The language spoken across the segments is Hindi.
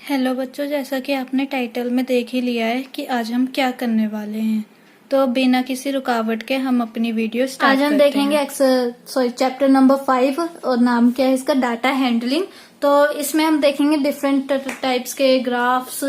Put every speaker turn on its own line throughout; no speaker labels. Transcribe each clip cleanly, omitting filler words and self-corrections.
हेलो बच्चों, जैसा कि आपने टाइटल में देख ही लिया है कि आज हम क्या करने वाले हैं। तो बिना किसी रुकावट के हम अपनी वीडियो स्टार्ट
आज हम देखेंगे चैप्टर नंबर 5 और नाम क्या है इसका, डाटा हैंडलिंग। तो इसमें हम देखेंगे डिफरेंट टाइप्स के ग्राफ्स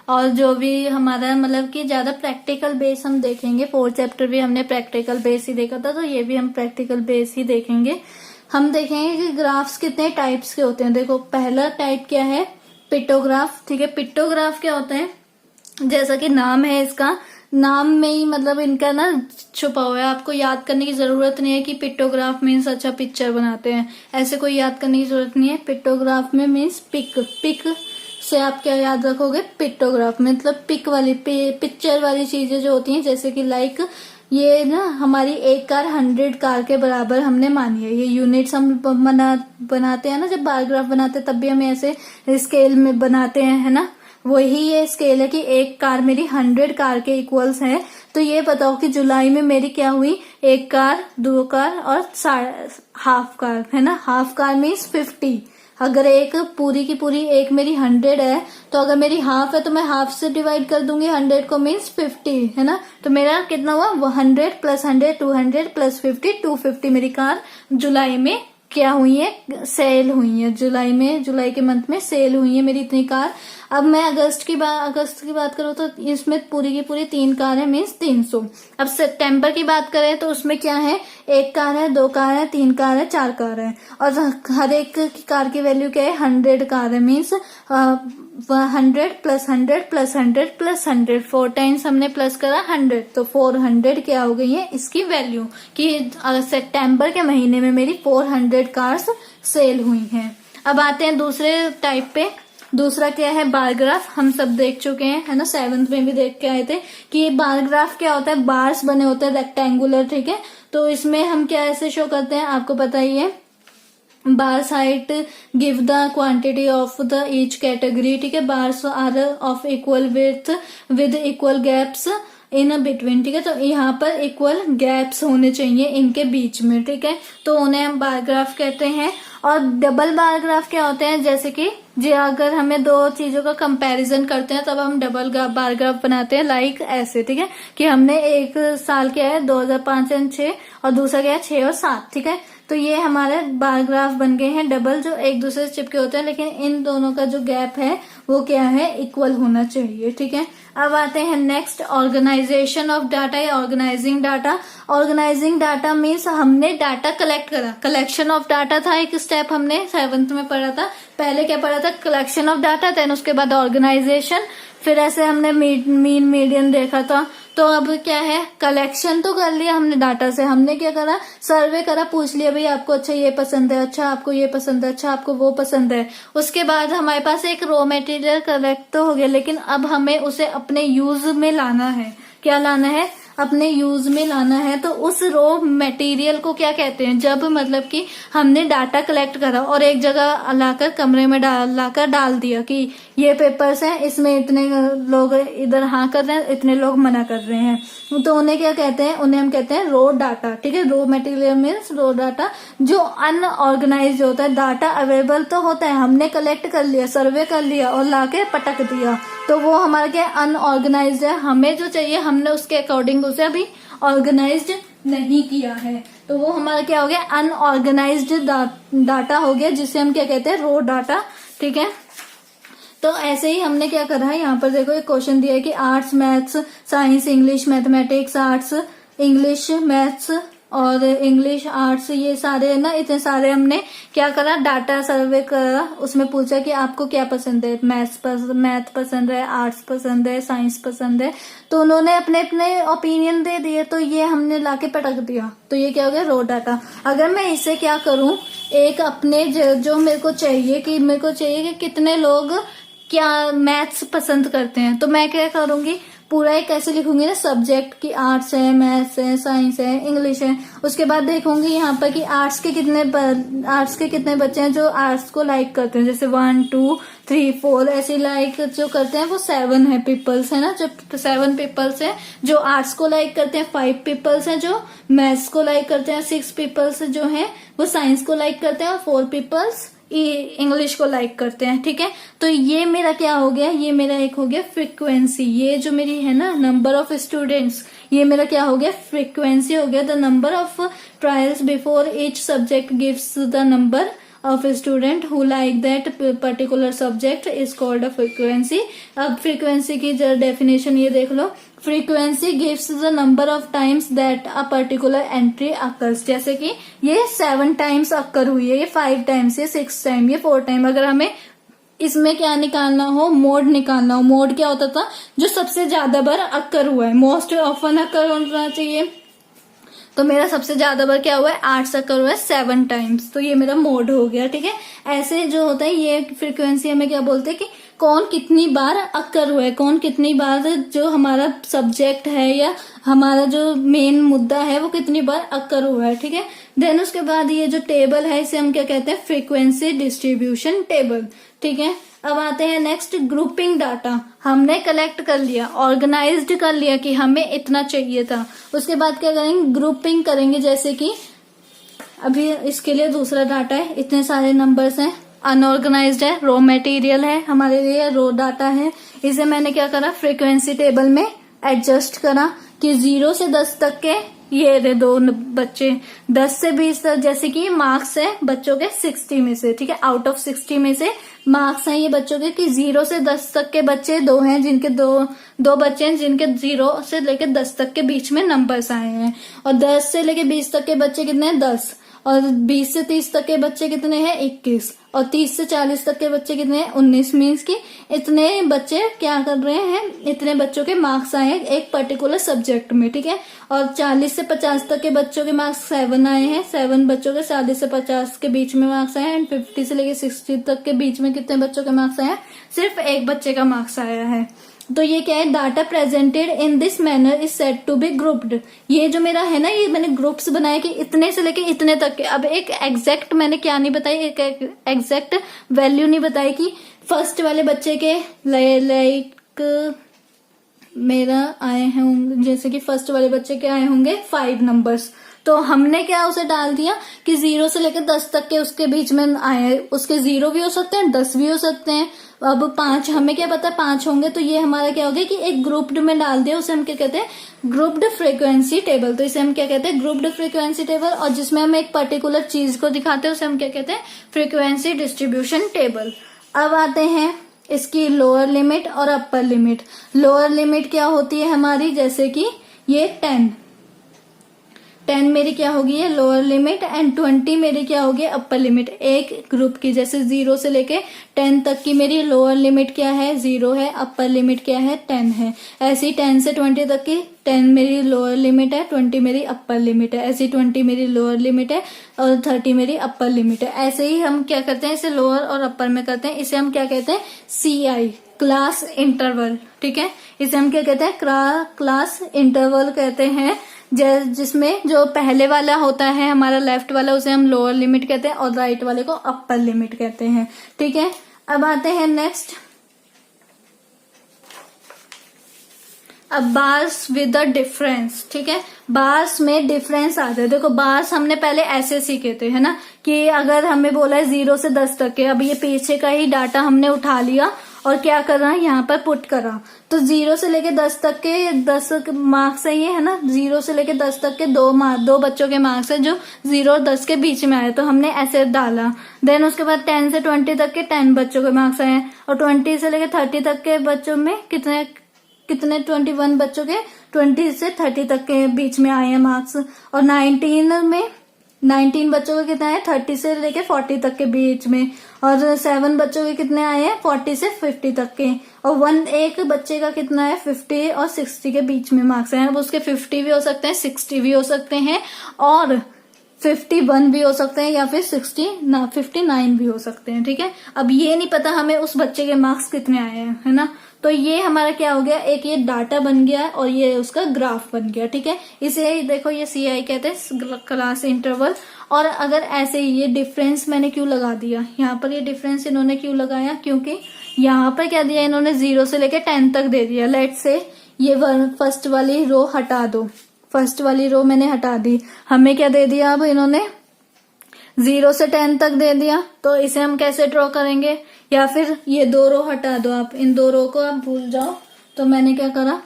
और जो भी हमारा मतलब कि ज्यादा प्रैक्टिकल बेस हम देखेंगे। 4 चैप्टर भी हमने प्रैक्टिकल बेस ही देखा था, तो ये भी हम प्रैक्टिकल बेस ही देखेंगे। हम देखेंगे कि ग्राफ्स कितने टाइप्स के होते हैं। देखो, पहला टाइप क्या है, पिक्टोग्राफ। ठीक है, पिक्टोग्राफ क्या होता है, जैसा कि नाम है इसका, नाम में ही मतलब इनका ना छुपा हुआ है। आपको याद करने की जरूरत नहीं है कि पिक्टोग्राफ मीन्स अच्छा पिक्चर बनाते हैं, ऐसे कोई याद करने की जरूरत नहीं है। पिक्टोग्राफ में मीन्स पिक से आप क्या याद रखोगे, पिक्टोग्राफ मतलब पिक वाली पिक्चर वाली चीजें जो होती हैं, जैसे कि लाइक ये ना हमारी एक कार 100 कार के बराबर हमने मानी है। ये यूनिट्स हम बनाते हैं ना, जब बार ग्राफ बनाते हैं तब भी हमें ऐसे स्केल में बनाते हैं, है ना। वही ये स्केल है कि एक कार मेरी 100 कार के इक्वल्स है। तो ये बताओ कि जुलाई में मेरी क्या हुई, एक कार, 2 कार और हाफ कार, है ना। Half car means 50। अगर एक पूरी की पूरी एक मेरी 100 है, तो अगर मेरी हाफ है तो मैं हाफ से डिवाइड कर दूंगी 100 को, मीन्स 50, है ना। तो मेरा कितना हुआ, 100 प्लस 100 200 प्लस 50 250 मेरी कार जुलाई में क्या हुई है, सेल हुई है। जुलाई के मंथ में सेल हुई है मेरी इतनी कार। अब मैं अगस्त की बात करूँ तो इसमें पूरी की पूरी 3 कार है, मीन्स 300। अब सितंबर की बात करें तो उसमें क्या है, 1 कार है, 2 कार है, 3 कार है, 4 कार है। और हर एक कार की वैल्यू क्या है, 100 कार है, means 100 plus 100 plus 100 plus 100 4 times हमने प्लस करा 100, तो 400 क्या हो गई है इसकी वैल्यू, कि सितंबर के महीने में मेरी 400 कार्स सेल हुई हैं। अब आते हैं दूसरे टाइप पे। दूसरा क्या है, बार ग्राफ। हम सब देख चुके हैं, है ना, 7th में भी देख के आए थे कि ये बार ग्राफ क्या होता है, बार्स बने होते हैं रेक्टेंगुलर। ठीक है, तो इसमें हम क्या ऐसे शो करते हैं, आपको पता ही है, bars height give the quantity of the each category. ठीक है, bars are of equal width with equal gaps in between. ठीक है, तो यहाँ पर इक्वल गैप्स होने चाहिए इनके बीच में। ठीक है, तो उन्हें हम बार ग्राफ कहते हैं। और डबल बार ग्राफ क्या होते हैं, जैसे कि जी अगर हमें 2 चीजों का कंपैरिजन करते हैं तब हम डबल बार ग्राफ बनाते हैं, लाइक ऐसे। ठीक है, कि हमने एक साल क्या है 2005 एंड 6 और दूसरा क्या है 6 और 7। ठीक है, तो ये हमारे बार ग्राफ बन गए हैं डबल, जो एक दूसरे से चिपके होते हैं, लेकिन इन दोनों का जो गैप है वो क्या है, इक्वल होना चाहिए। ठीक है, अब आते हैं नेक्स्ट, ऑर्गेनाइजेशन ऑफ डाटा या organising data. Organising data means हमने डाटा कलेक्ट करा, कलेक्शन ऑफ डाटा था एक स्टेप, हमने 7th में पढ़ा था। पहले क्या पढ़ा था, कलेक्शन ऑफ डाटा, देन उसके बाद ऑर्गेनाइजेशन, फिर ऐसे हमने मीन मीडियन देखा था। तो अब क्या है, कलेक्शन तो कर लिया हमने डाटा से, हमने क्या करा, सर्वे करा, पूछ लिया भाई आपको अच्छा ये पसंद है, अच्छा आपको ये पसंद है, अच्छा आपको वो पसंद है। उसके बाद हमारे पास एक रॉ मटेरियल कलेक्ट तो हो गया, लेकिन अब हमें उसे अपने यूज में लाना है। क्या लाना है, अपने यूज में लाना है। तो उस रॉ मटेरियल को क्या कहते हैं, जब मतलब कि हमने डाटा कलेक्ट करा और एक जगह लाकर कमरे में लाकर डाल दिया कि ये पेपर्स हैं, इसमें इतने लोग इधर हाँ कर रहे हैं, इतने लोग मना कर रहे हैं, तो उन्हें क्या कहते हैं, उन्हें हम कहते हैं रॉ डाटा। ठीक है, raw material means raw data. जो अनऑर्गेनाइज होता है, डाटा अवेलेबल तो होता है, हमने कलेक्ट कर लिया, सर्वे कर लिया और लाके पटक दिया, तो वो हमारा क्या अनऑर्गेनाइज्ड है। हमें जो चाहिए हमने उसके अकॉर्डिंग उसे अभी ऑर्गेनाइज्ड नहीं किया है, तो वो हमारा क्या हो गया, अनऑर्गेनाइज्ड डाटा हो गया, जिसे हम क्या कहते हैं, रॉ डाटा। ठीक है, तो ऐसे ही हमने क्या करा है, यहाँ पर देखो एक क्वेश्चन दिया है कि arts, maths, science, English, mathematics, arts, English, maths और इंग्लिश, आर्ट्स, ये सारे ना, इतने सारे हमने क्या करा, डाटा सर्वे करा। उसमें पूछा कि आपको क्या पसंद है, मैथ पसंद है, आर्ट्स पसंद है, साइंस पसंद है, तो उन्होंने अपने अपने ओपिनियन दे दिए, तो ये हमने लाके पटक दिया, तो ये क्या हो गया, रॉ डाटा। अगर मैं इसे क्या करूं, एक अपने जो मेरे को चाहिए कि कितने लोग क्या मैथ्स पसंद करते हैं, तो मैं क्या करूंगी, पूरा एक ऐसे लिखूंगी ना, सब्जेक्ट की आर्ट्स है, मैथ्स है, साइंस है, इंग्लिश है। उसके बाद देखूंगी यहाँ पर कि आर्ट्स के कितने बच्चे हैं जो आर्ट्स को लाइक करते हैं, जैसे 1 2 3 4 ऐसे लाइक जो करते हैं वो 7 है पीपल्स, है ना, जो 7 पीपल्स है जो आर्ट्स को लाइक करते हैं, 5 पीपल्स है जो मैथ्स को लाइक करते हैं, 6 पीपल्स जो है वो साइंस को लाइक करते हैं, और 4 पीपल्स इंग्लिश को लाइक करते हैं, ठीक है। तो ये मेरा क्या हो गया, ये मेरा एक हो गया फ्रीक्वेंसी। ये जो मेरी है ना नंबर ऑफ स्टूडेंट्स, ये मेरा क्या हो गया फ्रीक्वेंसी हो गया। The number of trials before each subject gives the number of a student who like that particular subject is called a frequency। अब frequency की डेफिनेशन ये देख लो, frequency gives the number of times that a particular entry occurs। जैसे कि ये 7 times occur हुई है, ये 5 times, ये 6 times, ये 4 times। अगर हमें इसमें क्या निकालना हो, मोड निकालना हो, मोड क्या होता था, जो सबसे ज्यादा बार अक्कर हुआ है, मोस्ट ऑफन अक्कर होना चाहिए। तो मेरा सबसे ज्यादा बार क्या हुआ है, 8 अक्कर हुआ है 7 टाइम्स, तो ये मेरा मोड हो गया, ठीक है। ऐसे जो होता है ये फ्रीक्वेंसी हमें क्या बोलते हैं कि कौन कितनी बार अक्कर हुआ है, कौन कितनी बार जो हमारा सब्जेक्ट है या हमारा जो मेन मुद्दा है वो कितनी बार अक्कर हुआ है, ठीक है। देन उसके बाद ये जो टेबल है इसे हम क्या कहते हैं, फ्रीक्वेंसी डिस्ट्रीब्यूशन टेबल, ठीक है। अब आते हैं नेक्स्ट, ग्रुपिंग डाटा। हमने कलेक्ट कर लिया, ऑर्गेनाइज्ड कर लिया कि हमें इतना चाहिए था। उसके बाद क्या करेंगे, ग्रुपिंग करेंगे। जैसे कि अभी इसके लिए दूसरा डाटा है, इतने सारे नंबर्स हैं, अनऑर्गेनाइज्ड है, रॉ मटेरियल है हमारे लिए, रॉ डाटा है। इसे मैंने क्या करा, फ्रीक्वेंसी टेबल में एडजस्ट करा कि 0 से 10 तक के ये रहे 2 बच्चे, 10 से 20 तक, जैसे कि मार्क्स है बच्चों के 60 में से, ठीक है। आउट ऑफ 60 में से मार्क्स हैं ये बच्चों के कि 0 से 10 तक के बच्चे 2 हैं, जिनके दो बच्चे हैं जिनके 0 से लेकर 10 तक के बीच में नंबर्स आए हैं। और 10 से लेकर 20 तक के बच्चे कितने हैं, 10। और 20 से 30 तक के बच्चे कितने हैं, 21। और 30 से 40 तक के बच्चे कितने हैं, 19। मीन्स कि इतने बच्चे क्या कर रहे हैं, इतने बच्चों के मार्क्स आए हैं एक पर्टिकुलर सब्जेक्ट में, ठीक है। और 40 से 50 तक के बच्चों के मार्क्स 7 आए हैं, 7 बच्चों के 40 से 50 के बीच में मार्क्स आए हैं। एंड 50 से लेकर 60 तक के बीच में कितने बच्चों के मार्क्स आए हैं, सिर्फ एक बच्चे का मार्क्स आया है। तो ये क्या है, data presented in this manner is said to be grouped. ये जो मेरा है ना, ये मैंने ग्रुप्स बनाए कि इतने से लेके इतने तक के। अब एक एग्जैक्ट मैंने क्या नहीं बताई, एक एग्जैक्ट वैल्यू नहीं बताई कि फर्स्ट वाले बच्चे के लाइक मेरा आए होंगे, जैसे कि फर्स्ट वाले बच्चे के आए होंगे 5 नंबर्स, तो हमने क्या उसे डाल दिया कि 0 से लेकर 10 तक के उसके बीच में आए। उसके 0 भी हो सकते हैं, 10 भी हो सकते हैं। अब 5 हमें क्या पता 5 होंगे, तो ये हमारा क्या हो गया कि एक ग्रुप्ड में डाल दिया, उसे हम क्या कहते हैं, ग्रुप्ड फ्रीक्वेंसी टेबल। तो इसे हम क्या कहते हैं, ग्रुप्ड फ्रीक्वेंसी टेबल। और जिसमें हम एक पर्टिकुलर चीज को दिखाते हैं उसे हम क्या कहते हैं, फ्रीक्वेंसी डिस्ट्रीब्यूशन टेबल। अब आते हैं इसकी लोअर लिमिट और अपर लिमिट। लोअर लिमिट क्या होती है हमारी, जैसे कि ये 10 मेरी क्या होगी, ये लोअर लिमिट। एंड 20 मेरी क्या होगी, अपर लिमिट। एक ग्रुप की जैसे 0 से लेके 10 तक की मेरी लोअर लिमिट क्या है, 0 है, अपर लिमिट क्या है, 10 है। ऐसी 10 से 20 तक की 10 मेरी लोअर लिमिट है, 20 मेरी अपर लिमिट है। ऐसी 20 मेरी लोअर लिमिट है और 30 मेरी अपर लिमिट है। ऐसे ही हम क्या करते हैं, इसे लोअर और अपर में करते हैं। इसे हम क्या कहते हैं, CI, क्लास इंटरवल, ठीक है। इसे हम क्या कहते हैं, क्लास इंटरवल कहते हैं। जिसमें जो पहले वाला होता है हमारा लेफ्ट वाला, उसे हम लोअर लिमिट कहते हैं और राइट वाले को अपर लिमिट कहते हैं, ठीक है। अब आते हैं नेक्स्ट, अब बार्स विद द डिफरेंस, ठीक है। बार्स में डिफरेंस आता है। देखो बार्स हमने पहले ऐसे सीखे थे, है ना, कि अगर हमें बोला है 0 से 10 तक के, अब ये पीछे का ही डाटा हमने उठा लिया और क्या कर रहा है, यहाँ पर पुट करा। तो 0 से लेके 10 तक के 10 मार्क्स है, ये है ना, 0 से लेके 10 तक के दो बच्चों के मार्क्स है जो 0 और 10 के बीच में आए, तो हमने ऐसे डाला। देन उसके बाद 10 से 20 तक के 10 बच्चों के मार्क्स आए, और 20 से लेके 30 तक के बच्चों में कितने 21 बच्चों के 20 से 30 तक के बीच में आए हैं मार्क्स। और 19 बच्चों के कितने आए, 30 से लेके 40 तक के बीच में। और 7 बच्चों के कितने आए हैं, 40 से 50 तक के। और एक बच्चे का कितना है, 50 और 60 के बीच में मार्क्स हैं। अब उसके 50 भी हो सकते हैं, 60 भी हो सकते हैं, और 51 भी हो सकते हैं, या फिर 59 भी हो सकते हैं, ठीक है। अब ये नहीं पता हमें उस बच्चे के मार्क्स कितने आए हैं, है ना। तो ये हमारा क्या हो गया, एक ये डाटा बन गया और ये उसका ग्राफ बन गया, ठीक है। इसे देखो ये CI कहते हैं, क्लास इंटरवल। और अगर ऐसे ही ये डिफरेंस मैंने क्यों लगा दिया यहाँ पर, ये डिफरेंस इन्होंने क्यों लगाया, क्योंकि यहाँ पर क्या दिया इन्होंने, 0 से लेके 10 तक दे दिया। लेट से ये फर्स्ट वाली रो हटा दो, फर्स्ट वाली रो मैंने हटा दी, हमें क्या दे दिया अब इन्होंने, 0 से 10 तक दे दिया, तो इसे हम कैसे ड्रॉ करेंगे? या फिर ये 2 रो हटा दो, आप इन 2 रो को आप भूल जाओ। तो मैंने क्या करा,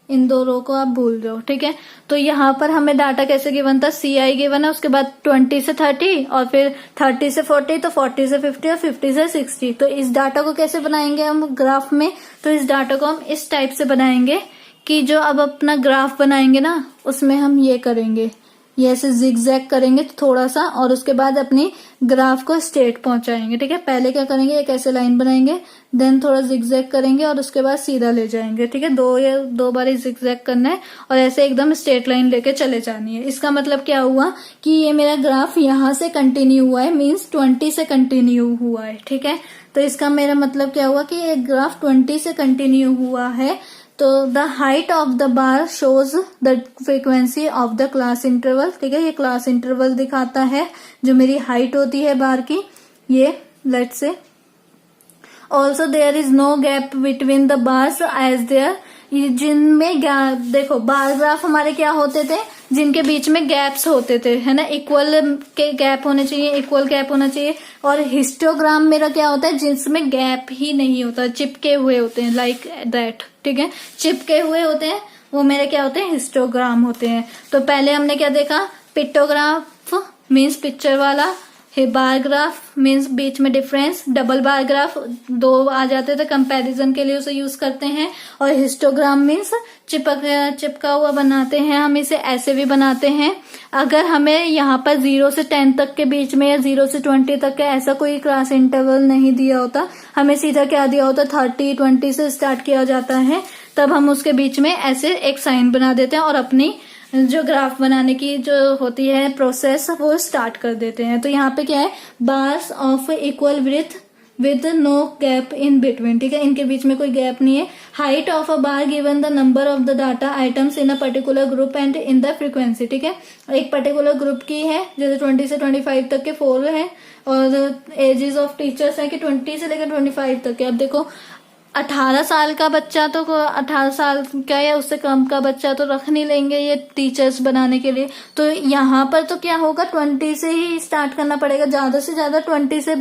इन 2 रो को आप भूल जाओ, ठीक है। तो यहाँ पर हमें डाटा कैसे गिवन था, CI गिवन है, उसके बाद 20 से 30 और फिर 30 से 40, तो 40 से 50 और 50 से 60। तो इस डाटा को कैसे बनाएंगे हम ग्राफ में? तो इस डाटा को हम इस टाइप से बनाएंगे कि जो अब अपना ग्राफ बनाएंगे ना, उसमें हम ये करेंगे, ये ऐसे जिगजैग करेंगे थोड़ा सा, और उसके बाद अपनी ग्राफ को स्ट्रेट पहुंचाएंगे, ठीक है। पहले क्या करेंगे, एक ऐसे लाइन बनाएंगे, देन थोड़ा जिगजैग करेंगे और उसके बाद सीधा ले जाएंगे, ठीक है। 2 बार जिगजैग करना है और ऐसे एकदम स्ट्रेट लाइन लेके चले जानी है। इसका मतलब क्या हुआ कि ये मेरा ग्राफ यहाँ से कंटिन्यू हुआ है, मीन्स 20 से कंटिन्यू हुआ है, ठीक है। तो इसका मेरा मतलब क्या हुआ कि ये ग्राफ 20 से कंटिन्यू हुआ है। तो the height of the bar shows the frequency of the class interval, ठीक है। ये क्लास इंटरवल दिखाता है, जो मेरी हाइट होती है बार की, ये let's say. Also there is no gap between the bars as there, जिनमें देखो बार ग्राफ हमारे क्या होते थे, जिनके बीच में गैप्स होते थे, है ना, इक्वल के गैप होने चाहिए, इक्वल गैप होना चाहिए। और हिस्टोग्राम मेरा क्या होता है, जिसमें गैप ही नहीं होता, चिपके हुए होते हैं, लाइक दैट, ठीक है, चिपके हुए होते हैं, वो मेरे क्या होते हैं, हिस्टोग्राम होते हैं। तो पहले हमने क्या देखा, पिक्टोग्राफ मीन्स पिक्चर वाला, बार ग्राफ मीन्स बीच में डिफरेंस, डबल बार ग्राफ 2 आ जाते थे, कंपैरिजन के लिए उसे यूज करते हैं। और हिस्टोग्राम मीन्स चिपका हुआ बनाते हैं, हम इसे ऐसे भी बनाते हैं। अगर हमें यहाँ पर 0 से 10 तक के बीच में या 0 से 20 तक का ऐसा कोई क्लास इंटरवल नहीं दिया होता, हमें सीधा क्या दिया होता, 30, 20 से स्टार्ट किया जाता है, तब हम उसके बीच में ऐसे एक साइन बना देते हैं और अपनी जो ग्राफ बनाने की जो होती है प्रोसेस, वो स्टार्ट कर देते हैं। तो यहाँ पे क्या है, bars of equal width with no gap in between, ठीक है, इनके बीच में कोई गैप नहीं है। Height of a bar given the number of the data items in a particular group and in the frequency, ठीक है। एक पर्टिकुलर ग्रुप की है, जैसे 20 से 25 तक के 4 है, और एजेस ऑफ टीचर्स है कि 20 से लेकर 25 तक के। अब देखो 18 साल का बच्चा तो 18 साल का या उससे कम का बच्चा तो रख नहीं लेंगे ये टीचर्स बनाने के लिए। तो यहाँ पर तो क्या होगा, 20 से ही स्टार्ट करना पड़ेगा, ज्यादा से ज्यादा 20 से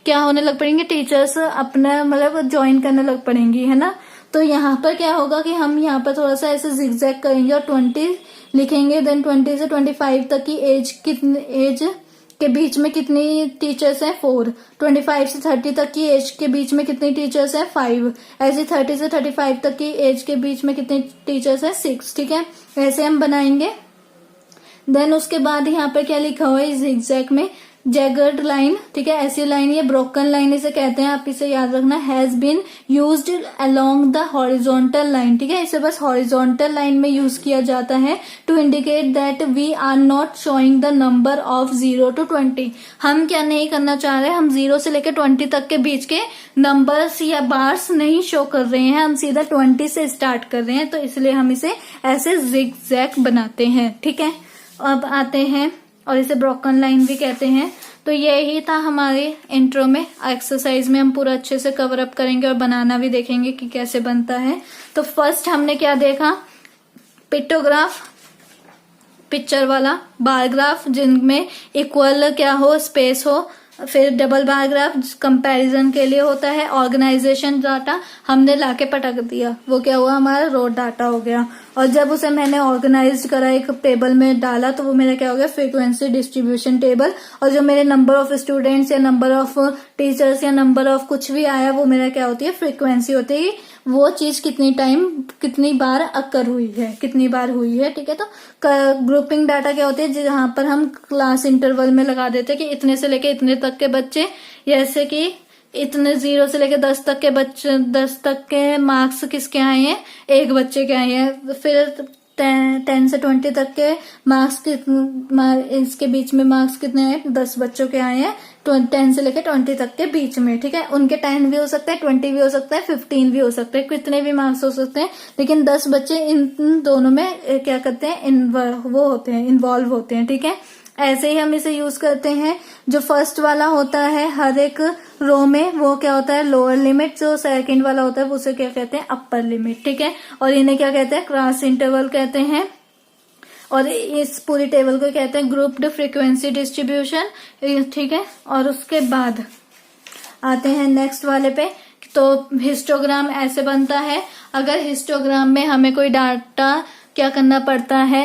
क्या होने लग पड़ेंगे, टीचर्स अपना मतलब ज्वाइन करने लग पड़ेंगी, है ना। तो यहाँ पर क्या होगा कि हम यहाँ पर थोड़ा सा ऐसे जिगजैग करेंगे और 20 लिखेंगे, देन 20 से 25 तक की एज के बीच में कितनी टीचर्स हैं, 4। 25 से 30 तक की एज के बीच में कितनी टीचर्स हैं, 5। ऐसे 30 से 35 तक की एज के बीच में कितनी टीचर्स हैं, 6, ठीक है। ऐसे हम बनाएंगे। देन उसके बाद यहाँ पर क्या लिखा हुआ है, जिगजैग में जैगर्ड लाइन, ठीक है, ऐसी लाइन, ये ब्रोकन लाइन इसे कहते हैं, आप इसे याद रखना, has been used along the horizontal line, ठीक है, इसे बस हॉरिजॉन्टल लाइन में यूज किया जाता है to indicate that we are not showing the number of 0 to 20। हम क्या नहीं करना चाह रहे हैं, हम 0 से लेकर 20 तक के बीच के नंबर्स या बार्स नहीं शो कर रहे हैं, हम सीधा 20 से स्टार्ट कर रहे हैं, तो इसलिए हम इसे ऐसे जिगजैग बनाते हैं, ठीक है। अब आते हैं, और इसे ब्रोकन लाइन भी कहते हैं। तो यही था हमारे इंट्रो में, एक्सरसाइज में हम पूरा अच्छे से कवर अप करेंगे और बनाना भी देखेंगे कि कैसे बनता है। तो फर्स्ट हमने क्या देखा, पिक्टोग्राफ पिक्चर वाला, बार ग्राफ जिनमें इक्वल क्या हो, स्पेस हो, फिर डबल बार ग्राफ कंपैरिजन के लिए होता है। ऑर्गेनाइजेशन डाटा हमने लाके पटक दिया, वो क्या हुआ, हमारा रो डाटा हो गया। और जब उसे मैंने ऑर्गेनाइज करा, एक टेबल में डाला, तो वो मेरा क्या हो गया, फ्रीक्वेंसी डिस्ट्रीब्यूशन टेबल। और जो मेरे नंबर ऑफ स्टूडेंट्स या नंबर ऑफ टीचर्स या नंबर ऑफ कुछ भी आया, वो मेरा क्या होती है, फ्रीक्वेंसी होती है, वो चीज कितनी टाइम कितनी बार अकर हुई है, कितनी बार हुई है, ठीक है। तो ग्रुपिंग डाटा क्या होती है, जहां पर हम क्लास इंटरवल में लगा देते हैं कि इतने से लेके इतने तक के बच्चे, जैसे कि इतने 0 से लेके 10 तक के बच्चे, 10 तक के मार्क्स किसके आए हैं, एक बच्चे के आए हैं। फिर 10 से 20 तक के मार्क्स इसके बीच में मार्क्स कितने आए, 10 बच्चों के आए हैं। 10 से लेकर 20 तक के बीच में, ठीक है। उनके 10 भी हो सकता है, 20 भी हो सकता है, 15 भी हो सकता है, कितने भी मार्क्स हो सकते हैं, लेकिन 10 बच्चे इन दोनों में क्या करते हैं, वो होते हैं, इन्वॉल्व होते हैं, ठीक है। ऐसे ही हम इसे यूज करते हैं। जो फर्स्ट वाला होता है हर एक रो में, वो क्या होता है, लोअर लिमिट। जो सेकंड वाला होता है उसे क्या कहते हैं, अपर लिमिट, ठीक है। और इन्हें क्या कहते हैं, क्लास इंटरवल कहते हैं। और इस पूरी टेबल को कहते हैं ग्रुप्ड फ्रीक्वेंसी डिस्ट्रीब्यूशन, ठीक है। और उसके बाद आते हैं नेक्स्ट वाले पे। तो हिस्टोग्राम ऐसे बनता है। अगर हिस्टोग्राम में हमें कोई डाटा क्या करना पड़ता है,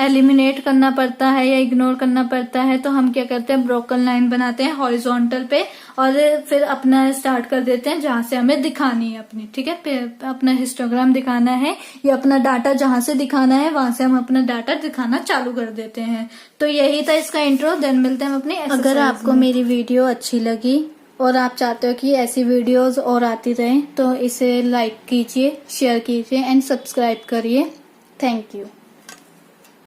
एलिमिनेट करना पड़ता है या इग्नोर करना पड़ता है, तो हम क्या करते हैं, ब्रोकन लाइन बनाते हैं हॉरिजॉन्टल पे और फिर अपना स्टार्ट कर देते हैं जहां से हमें दिखानी है अपनी, ठीक है। फिर अपना हिस्टोग्राम दिखाना है या अपना डाटा जहां से दिखाना है वहां से हम अपना डाटा दिखाना चालू कर देते हैं। तो यही था इसका इंट्रो। देन मिलते हैं अपनी एक्सरसाइज में। अगर आपको मेरी वीडियो अच्छी लगी और आप चाहते हो कि ऐसी वीडियोस और आती रहें तो इसे लाइक कीजिए, शेयर कीजिए एंड सब्सक्राइब करिए। Thank you.